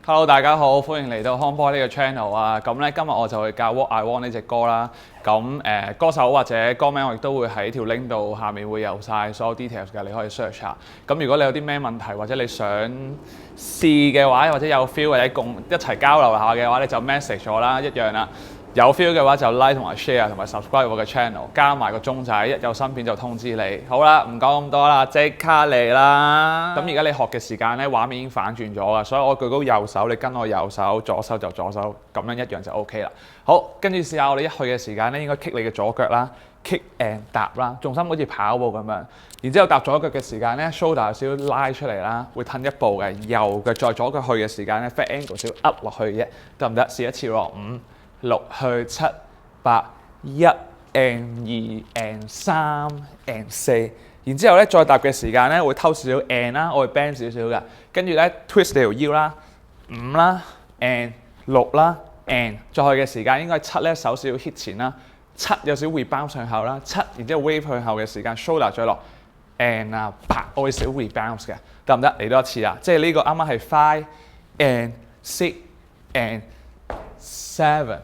Hello， 大家好，歡迎嚟到 Hongboy 呢個 channel 啊。咁咧今日我就會教 What I Want 呢隻歌啦。咁歌手或者歌名我亦都會喺條 link 度下面會有晒所有 details 嘅，你可以 search 下。咁如果你有啲咩問題或者你想試嘅話，或者有 feel 或者共一齊交流下嘅話，你就 message 我啦，一樣啦。有 feel 嘅話就 like 同埋 share 同埋 subscribe 我嘅 channel， 加埋個鐘仔，一有新片就通知你。好啦，唔講咁多啦，即刻嚟啦！咁而家你學嘅時間咧，畫面已經反轉咗啦，所以我舉高右手，你跟我右手，左手就左手，咁樣一樣就 OK 啦。好，跟住試下我哋一去嘅時間咧，應該 kick 你嘅左腳啦 ，kick and 踏啦，重心好似跑步咁樣。然之後踏左腳嘅時間咧 ，shoulder 有少少拉出嚟啦，會褪一步嘅。右腳再左腳去嘅時間咧 ，fat angle 少少 up 落去嘅，得唔得？試一次喎，5、6去7、8、1 and 2 and 3 and 4，然之後咧再踏嘅時間咧會偷少少 and 啦，我會 bend 少少嘅，跟住咧 twist 你條腰啦，5啦 and 6啦 and 再去嘅時間應該7咧手少少 hit 前啦，7有少少 rebound 向後啦，7然之後 wave 向後嘅時間 shoulder 再落 and 8我會少 rebound 嘅，得唔得？嚟多一次啊！即係呢個啱啱係5 and 6 and 7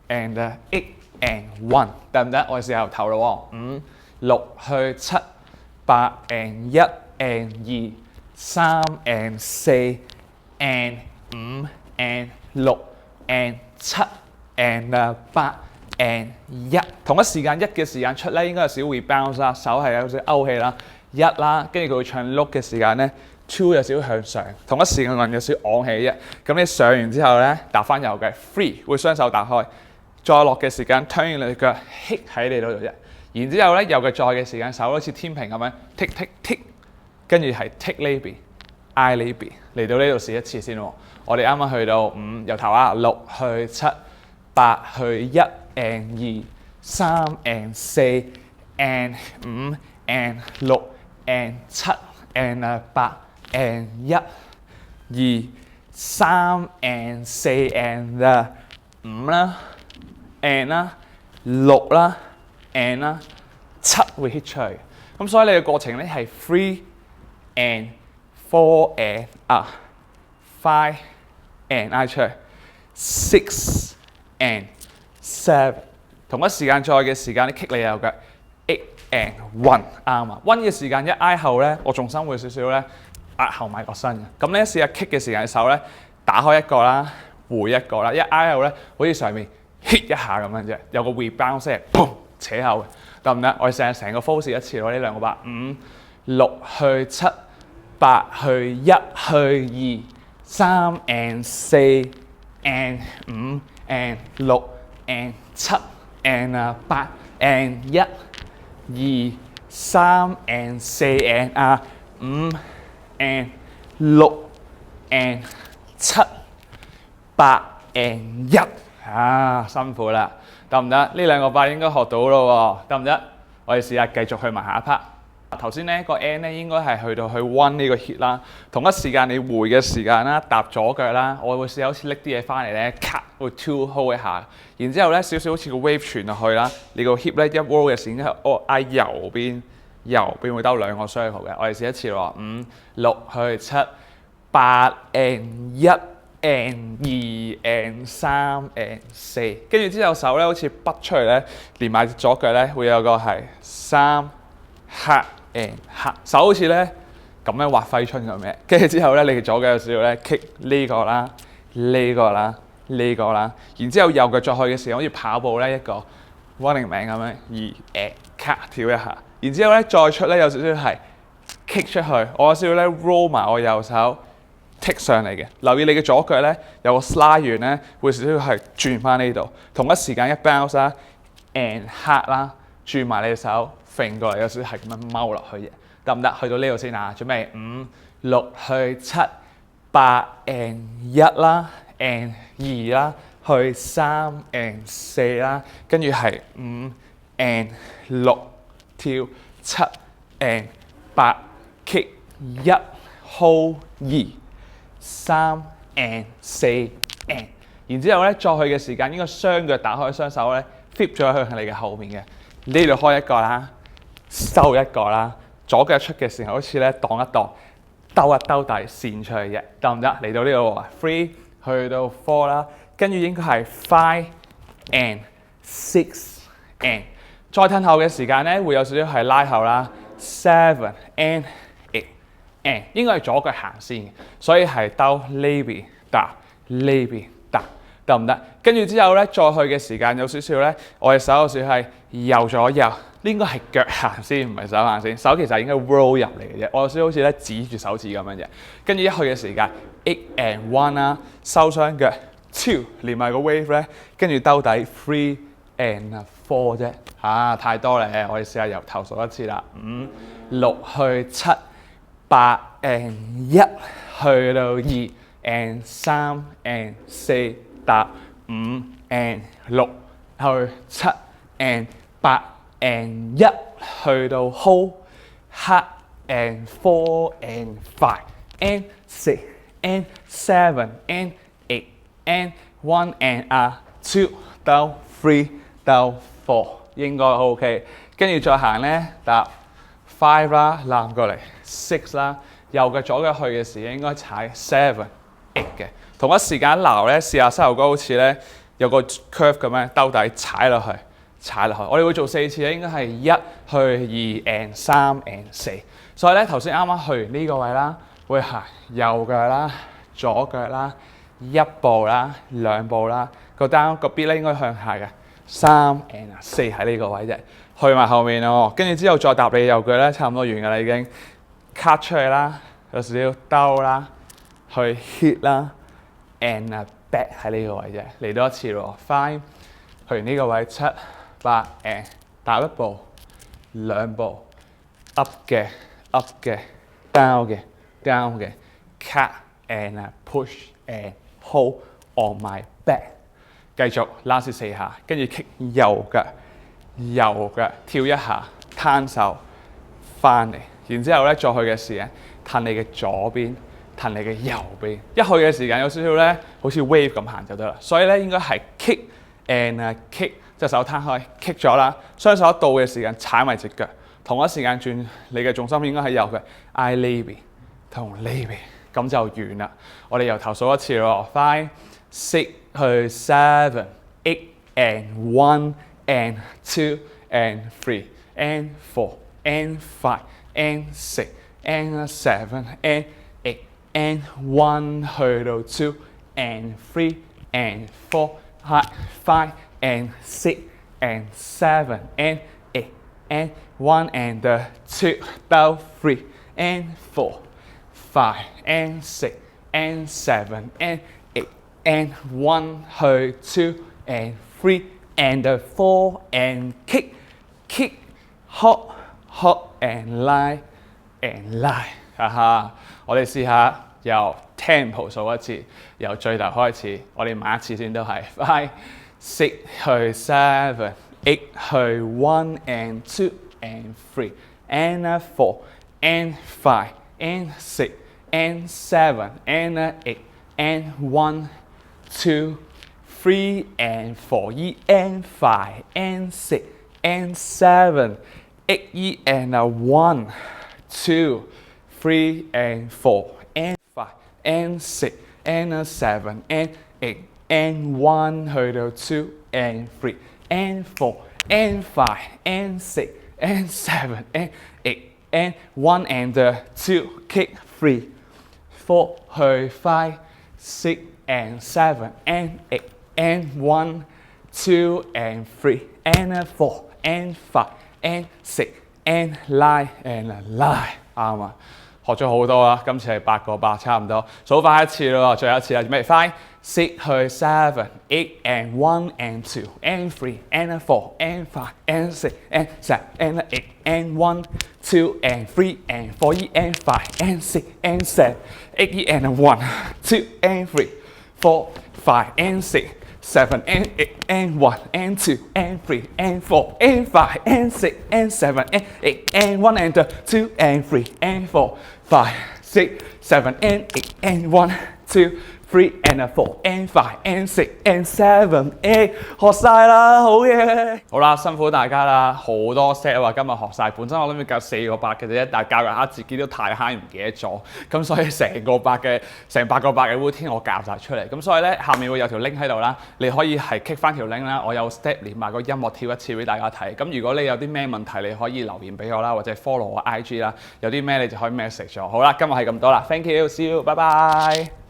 and 8 and 1，得唔得？我哋試下由頭咯喎，5、6去7、8 and 1 and 2、3 and 4 and 5 and 6 and 7 and 8 and 1，同一時間1嘅時間出咧，應該有少 rebound 啦，手係有少勾氣啦，1啦，跟住佢會唱 look 嘅時間咧。2有少少向上，同一時間有少少昂起啫。咁你上完之後咧，踏翻右嘅 free 會雙手打開，再落嘅時間 turn 你腳 hit 喺你度啫。然之後咧右腳再嘅時間手好似天平咁樣 tick tick tick， 跟住係 tick 呢邊 I 呢邊嚟到呢度試一次先喎。我哋啱啱去到5由頭啊，6去7、8去1 and 2、3 and 4 and 5 and 6 and 7 and 8。and 1、2、3 and 4 and 5啦 and 啦6啦 and 啦7會 hit 出嚟，咁所以你嘅過程咧係 3 and 4 and 5 and I 出嚟 6 and 7， 同一時間再嘅時間你 kick 你右腳 8 and 1啱啊 ，1 嘅時間一挨後咧，我重心會少少咧。壓後埋個身嘅，咁咧試下 kick 嘅時間手咧打開一個啦，回一個啦，一挨後咧好似上面 hit 一下咁樣啫，有個 rebound 聲，砰扯後嘅，得唔得？我哋成個 full 試一次咯，呢兩個8、5、6去7、8去1去2、3 and 4 and 5 and 6 and 7 and 8 and 1、2、3 and 4 and 5。and 6 and 7、8 and 1啊，辛苦啦，得唔得？呢兩個8應該學到咯喎，得唔得？我哋試下繼續去埋下一 part。頭先咧個 N 咧應該係去到去 one 呢個 hit 啦，同一時間你回嘅時間啦，踏左腳啦，我會試下好似拎啲嘢翻嚟咧，咔會 two hold 一下，然之後咧少少好似個 wave 傳落去啦，你個 hip 咧一 roll 嘅時間我嗌右邊。右邊會兜兩個 circle 嘅，我哋試一次咯，5、6去7、8 and 1 and 2 and 3 and 4，跟住之後手咧好似筆出嚟咧，連埋左腳咧會有個係3黑 and 黑，手好似咧咁樣畫揮春咁嘅，跟住之後咧你嘅左腳有少少咧 kick 呢個啦、呢個啦、呢個啦，然之後右腳再去嘅時候好似跑步咧一個 running man 咁樣，2 and 咔跳一下。然之後咧，再出咧有少少係 kick 出去，我有少少咧 roll 埋我右手 tick 上嚟嘅。留意你嘅左腳咧有個 slide 完咧，會少少係轉翻呢度，同一時間一 bounce 啦 and hard 啦，轉埋你嘅手揈過嚟，有少少係咁樣踎落去嘅，得唔得？去到呢度先啊，準備5、6去7、8 and 1啦 and 2啦，去3 and 4啦，跟住係5 and 6。跳7 and 8 kick 1 hold 2 3 and 4 and， 然之後咧再去嘅時間應該雙腳打開雙手咧 flip 咗向你嘅後面嘅，呢度開一個啦，收一個啦，左腳出嘅時候好似咧擋一擋兜一兜底線出去嘅，得唔得？嚟到呢度 3去到4啦，跟住應該係5 and 6 and， 再褪後嘅時間咧會有少少係拉後啦，7 and 8 and， 應該係左腳行先嘅，所以係兜呢邊搭呢邊搭，得唔得？跟住之後咧再去嘅時間有少少咧，我嘅手有少少係右左右。呢應該係腳行先，唔係手行先。手其實應該 roll 入嚟嘅啫。我有少少好似咧指住手指咁樣啫。跟住一去嘅時間 8 and 1啦，收雙腳 2， 連埋個 wave 咧，跟住兜底3 and 4啫。太多咧，我哋試下由頭數一次啦。5、6去7、8 and 1去到2 and 3 and 4搭5 and 6去7 and 8。and 1去到 hold hard and 4 and 5 and 6 and 7 and 8 and 1 and 2到3到4應該 OK， 跟住再行咧搭5啦，攬過嚟6啦，右腳左腳去嘅時應該踩7 8嘅，同一時間撈咧試下膝頭哥好似咧有個 curve 咁樣兜底踩落去。我哋會做4次咧，應該係1去2 and 3 and 4。所以咧頭先啱啱去完呢個位啦，會行右腳啦、左腳啦、1步啦、2步啦，個 down 個 beat 咧應該向下嘅3 and 4喺呢個位啫。去埋後面咯，跟住之後再搭你右腳咧，差唔多完㗎啦已經。cut 出去啦，有少少兜啦，去 hit 啦 and back 喺呢個位啫。嚟多一次咯 ，5 去完呢個位7。8 and 踏一步2步 up 嘅 down 嘅 cut and push and hold on my back， 繼續 last 4下，跟住 kick 右腳跳一下，攤手翻嚟，然之後咧再去嘅時間褪你嘅左邊，褪你嘅右邊，一去嘅時間有少少咧好似 wave 咁行就得啦，所以咧應該係 kick and kick。隻手攤開 kick 咗啦，雙手到嘅時間踩埋隻腳，同一時間轉你嘅重心應該喺右腳挨呢邊同呢邊，咁就完啦。我哋由頭數一次咯 ，5 6去7 8 and 1 and 2 and 3 and 4 and 5 and 6 and 7 and 8 and 1去到2 and 3 and 4 5 and 6 and 7 and 8 and 1 and 2到3 and 4 5 and 6 and 7 and 8 and 1去2 and 3 and 4 and kick hop and lie， 我哋試下由 tempo 數一次，由最頭開始，我哋買一次先都係5 6去7 8去1 and 2 and 3 and 4 and 5 and 6 and 7 and 8 and 1 2 3 and 4 and 5 and 6 and 7 8 and 1 2 3 and 4 and 5 and 6 and 7 and 8 and 1去到2 and 3 and 4 and 5 and 6 and 7 and 8 and 1 and 2 kick 3 4去5 6 and 7 and 8 and 1 2 and 3 and 4 and 5 and 6 and lie 啱啊！學咗好多啦，今次係8個8差唔多，數快一次咯，最後一次啦，準備5 6去7 8 and 1 and 2 and 3 and 4 and 5 and 6 and 7 and 8 and 1 2 and 3 and 4 and 5 and 6 and 7 8 and 1 2 and 3 4 5 and 6 7 and 8 and 1 and 2 and 3 and 4 and 5 and 6 and 7 and 8 and 1 and 2 and 3 and 4 5 6 7 and 8 and 1 2 3 and 4 and 5 and 6 and 7 8學晒啦，好嘢！好啦，辛苦大家啦，好多 set 啊，今日學晒。本身我諗住教4個8嘅啫，但係教下自己都太嗨唔記得咗，咁所以成8個8嘅 routine 我教晒出嚟。咁所以咧，下面會有條 link 喺度啦，你可以係 click 翻條 link 啦。我有 step 連埋個音樂跳一次俾大家睇。咁如果你有啲咩問題，你可以留言俾我啦，或者 follow 我 IG 啦。有啲咩你就可以 message 咗。好啦，今日係咁多啦 ，thank you，see you，拜拜。